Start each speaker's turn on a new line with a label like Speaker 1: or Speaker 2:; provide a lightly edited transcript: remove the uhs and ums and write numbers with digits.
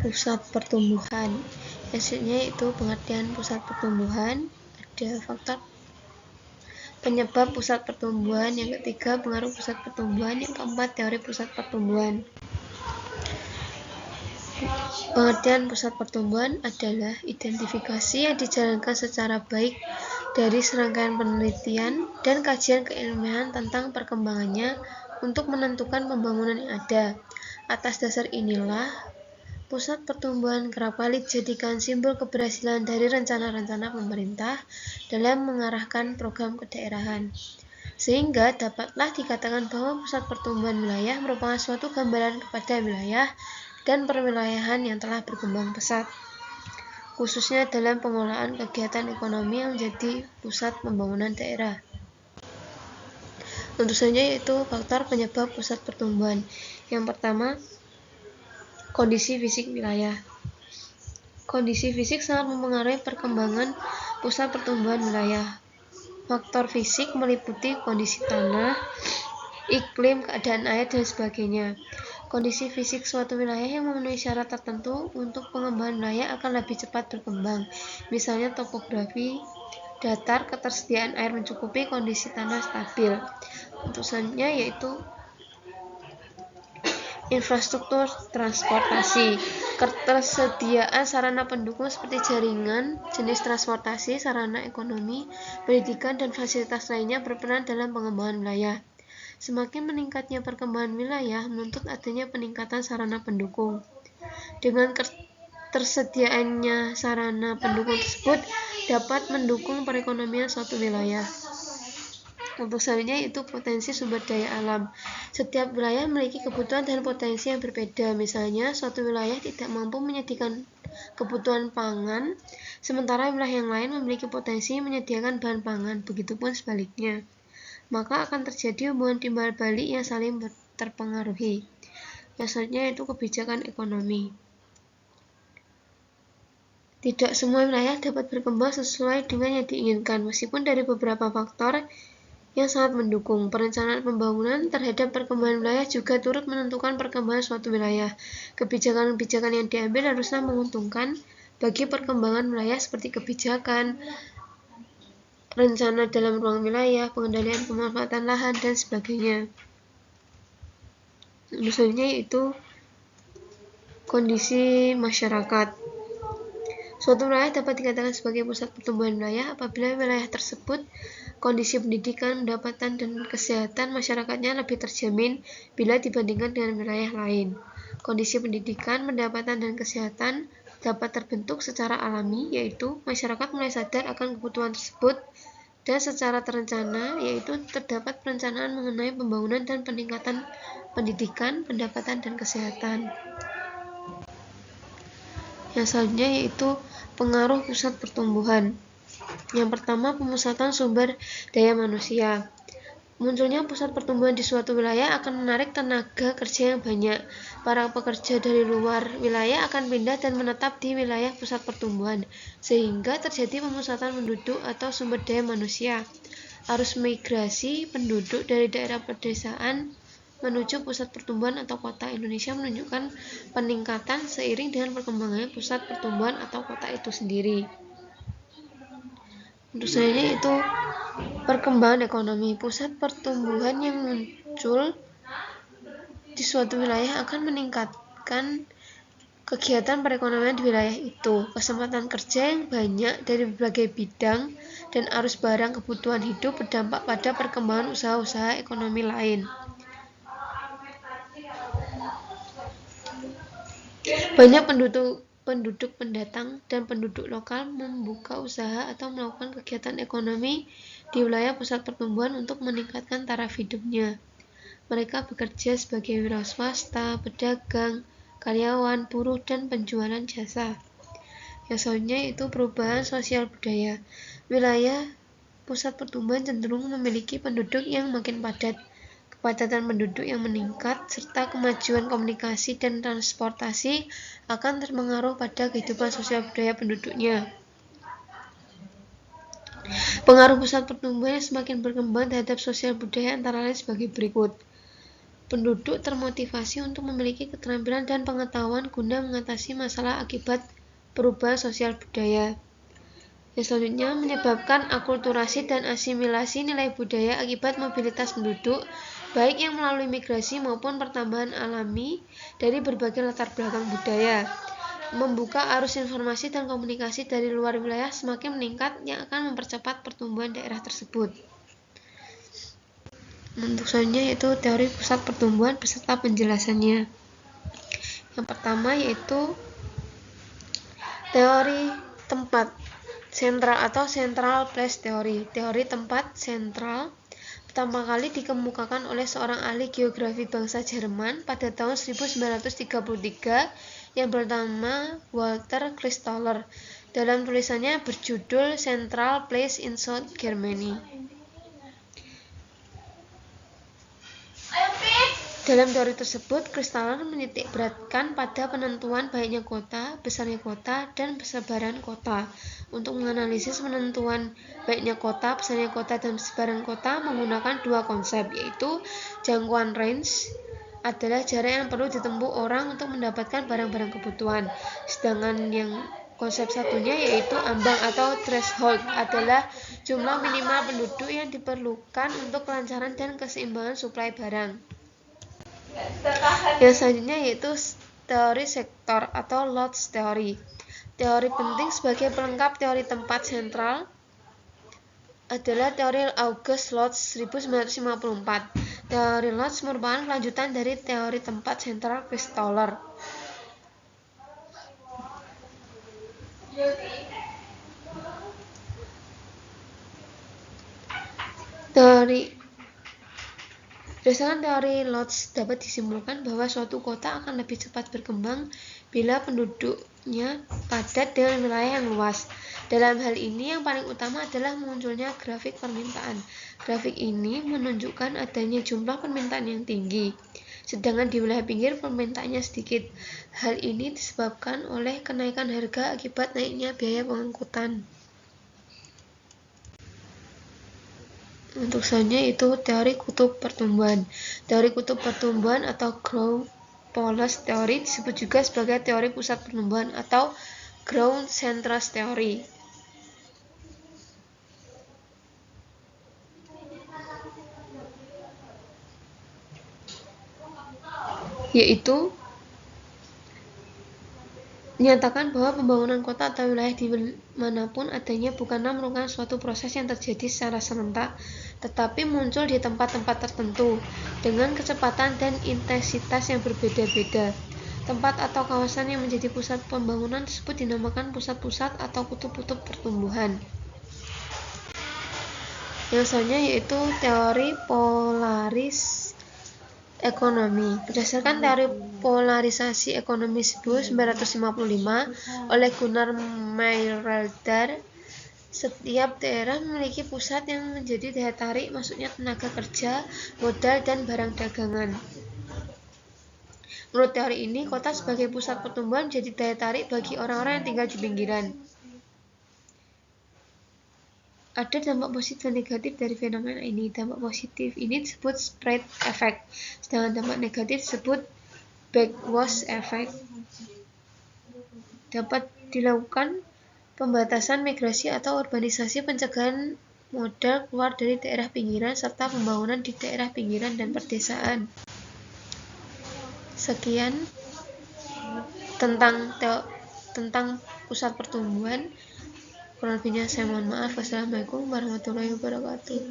Speaker 1: pusat pertumbuhan. Maksudnya itu pengertian pusat pertumbuhan, ada faktor penyebab pusat pertumbuhan, yang ketiga pengaruh pusat pertumbuhan, yang keempat teori pusat pertumbuhan. Pengertian pusat pertumbuhan adalah identifikasi yang dijalankan secara baik dari serangkaian penelitian dan kajian keilmuan tentang perkembangannya untuk menentukan pembangunan yang ada. Atas dasar inilah, pusat pertumbuhan kerap kali dijadikan simbol keberhasilan dari rencana-rencana pemerintah dalam mengarahkan program kedaerahan. Sehingga dapatlah dikatakan bahwa pusat pertumbuhan wilayah merupakan suatu gambaran kepada wilayah dan perwilayahan yang telah berkembang pesat, khususnya dalam pengolahan kegiatan ekonomi yang menjadi pusat pembangunan daerah. Tentu saja yaitu faktor penyebab pusat pertumbuhan. Yang pertama, kondisi fisik wilayah. Kondisi fisik sangat mempengaruhi perkembangan pusat pertumbuhan wilayah. Faktor fisik meliputi kondisi tanah, iklim, keadaan air, dan sebagainya. Kondisi fisik suatu wilayah yang memenuhi syarat tertentu untuk pengembangan wilayah akan lebih cepat berkembang. Misalnya topografi datar, ketersediaan air mencukupi, kondisi tanah stabil. Untusannya yaitu infrastruktur transportasi. Ketersediaan sarana pendukung seperti jaringan, jenis transportasi, sarana ekonomi, pendidikan, dan fasilitas lainnya berperan dalam pengembangan wilayah. Semakin meningkatnya perkembangan wilayah menuntut adanya peningkatan sarana pendukung. Dengan tersediaannya sarana pendukung tersebut dapat mendukung perekonomian suatu wilayah. Untuk selanjutnya itu potensi sumber daya alam. Setiap wilayah memiliki kebutuhan dan potensi yang berbeda. Misalnya, suatu wilayah tidak mampu menyediakan kebutuhan pangan, sementara wilayah yang lain memiliki potensi menyediakan bahan pangan. Begitupun sebaliknya. Maka akan terjadi hubungan timbal balik yang saling terpengaruhi. Yang selanjutnya yaitu kebijakan ekonomi. Tidak semua wilayah dapat berkembang sesuai dengan yang diinginkan, meskipun dari beberapa faktor yang sangat mendukung. Perencanaan pembangunan terhadap perkembangan wilayah juga turut menentukan perkembangan suatu wilayah. Kebijakan-kebijakan yang diambil haruslah menguntungkan bagi perkembangan wilayah seperti kebijakan rencana dalam ruang wilayah, pengendalian pemanfaatan lahan, dan sebagainya. Misalnya yaitu kondisi masyarakat. Suatu wilayah dapat dikatakan sebagai pusat pertumbuhan wilayah apabila wilayah tersebut kondisi pendidikan, pendapatan, dan kesehatan masyarakatnya lebih terjamin bila dibandingkan dengan wilayah lain. Kondisi pendidikan, pendapatan, dan kesehatan dapat terbentuk secara alami, yaitu masyarakat mulai sadar akan kebutuhan tersebut dan secara terencana, yaitu terdapat perencanaan mengenai pembangunan dan peningkatan pendidikan, pendapatan, dan kesehatan. Yang selanjutnya yaitu pengaruh pusat pertumbuhan. Yang pertama, pemusatan sumber daya manusia. Munculnya pusat pertumbuhan di suatu wilayah akan menarik tenaga kerja yang banyak. Para pekerja dari luar wilayah akan pindah dan menetap di wilayah pusat pertumbuhan, sehingga terjadi pemusatan penduduk atau sumber daya manusia. Arus migrasi penduduk dari daerah pedesaan menuju pusat pertumbuhan atau kota Indonesia menunjukkan peningkatan seiring dengan perkembangannya pusat pertumbuhan atau kota itu sendiri. Untuk selanjutnya itu perkembangan ekonomi. Pusat pertumbuhan yang muncul di suatu wilayah akan meningkatkan kegiatan perekonomian di wilayah itu. Kesempatan kerja yang banyak dari berbagai bidang dan arus barang kebutuhan hidup berdampak pada perkembangan usaha-usaha ekonomi lain. Banyak penduduk pendatang dan penduduk lokal membuka usaha atau melakukan kegiatan ekonomi di wilayah pusat pertumbuhan untuk meningkatkan taraf hidupnya. Mereka bekerja sebagai wira swasta, pedagang, karyawan, buruh, dan penjualan jasa. Yang selanjutnya itu perubahan sosial budaya. Wilayah pusat pertumbuhan cenderung memiliki penduduk yang makin padat, kepadatan penduduk yang meningkat, serta kemajuan komunikasi dan transportasi akan terpengaruh pada kehidupan sosial budaya penduduknya. Pengaruh pusat pertumbuhan yang semakin berkembang terhadap sosial budaya antara lain sebagai berikut. Penduduk termotivasi untuk memiliki keterampilan dan pengetahuan guna mengatasi masalah akibat perubahan sosial budaya. Yang selanjutnya menyebabkan akulturasi dan asimilasi nilai budaya akibat mobilitas penduduk, baik yang melalui migrasi maupun pertambahan alami dari berbagai latar belakang budaya. Membuka arus informasi dan komunikasi dari luar wilayah semakin meningkat yang akan mempercepat pertumbuhan daerah tersebut. Untuk selanjutnya yaitu teori pusat pertumbuhan beserta penjelasannya. Yang pertama yaitu teori tempat sentral atau central place theory. Teori tempat sentral pertama kali dikemukakan oleh seorang ahli geografi bangsa Jerman pada tahun 1933 yang bernama Walter Christoller dalam tulisannya berjudul Central Place in South Germany. Dalam teori tersebut, Christoller menitikberatkan pada penentuan baiknya kota, besarnya kota, dan persebaran kota. Untuk menganalisis penentuan baiknya kota, besarnya kota, dan persebaran kota menggunakan dua konsep, yaitu jangkauan range adalah jarak yang perlu ditempuh orang untuk mendapatkan barang-barang kebutuhan. Sedangkan yang konsep satunya yaitu ambang atau threshold adalah jumlah minimal penduduk yang diperlukan untuk kelancaran dan keseimbangan suplai barang. Yang selanjutnya yaitu teori sektor atau lots theory. Teori penting sebagai pelengkap teori tempat sentral adalah teori August Lotz 1954. Teori Lotz merupakan kelanjutan dari teori tempat sentral Christoller. Berdasarkan teori Lotz dapat disimpulkan bahwa suatu kota akan lebih cepat berkembang bila penduduknya padat dengan wilayah yang luas. Dalam hal ini yang paling utama adalah munculnya grafik permintaan. Grafik ini menunjukkan adanya jumlah permintaan yang tinggi, sedangkan di wilayah pinggir permintaannya sedikit. Hal ini disebabkan oleh kenaikan harga akibat naiknya biaya pengangkutan. Untuk selanjutnya itu teori kutub pertumbuhan. Teori kutub pertumbuhan atau Ground Poles Theory disebut juga sebagai teori pusat pertumbuhan atau Ground Centers Theory. Yaitu menyatakan bahwa pembangunan kota atau wilayah di manapun adanya bukanlah merupakan suatu proses yang terjadi secara serentak, tetapi muncul di tempat-tempat tertentu dengan kecepatan dan intensitas yang berbeda-beda. Tempat atau kawasan yang menjadi pusat pembangunan tersebut dinamakan pusat-pusat atau kutub-kutub pertumbuhan. Yang selanjutnya yaitu teori polaris ekonomi. Berdasarkan teori polarisasi ekonomi 1955 oleh Gunnar Mayr-Wilder, setiap daerah memiliki pusat yang menjadi daya tarik, maksudnya tenaga kerja, modal, dan barang dagangan. Menurut teori ini, kota sebagai pusat pertumbuhan menjadi daya tarik bagi orang-orang yang tinggal di pinggiran. Ada dampak positif dan negatif dari fenomena ini. Dampak positif ini disebut spread effect, sedangkan dampak negatif disebut backwash effect. Dapat dilakukan pembatasan migrasi atau urbanisasi, pencegahan modal keluar dari daerah pinggiran, serta pembangunan di daerah pinggiran dan perdesaan. Sekian tentang pusat pertumbuhan. Kurang lebihnya saya mohon maaf. Wassalamualaikum warahmatullahi wabarakatuh.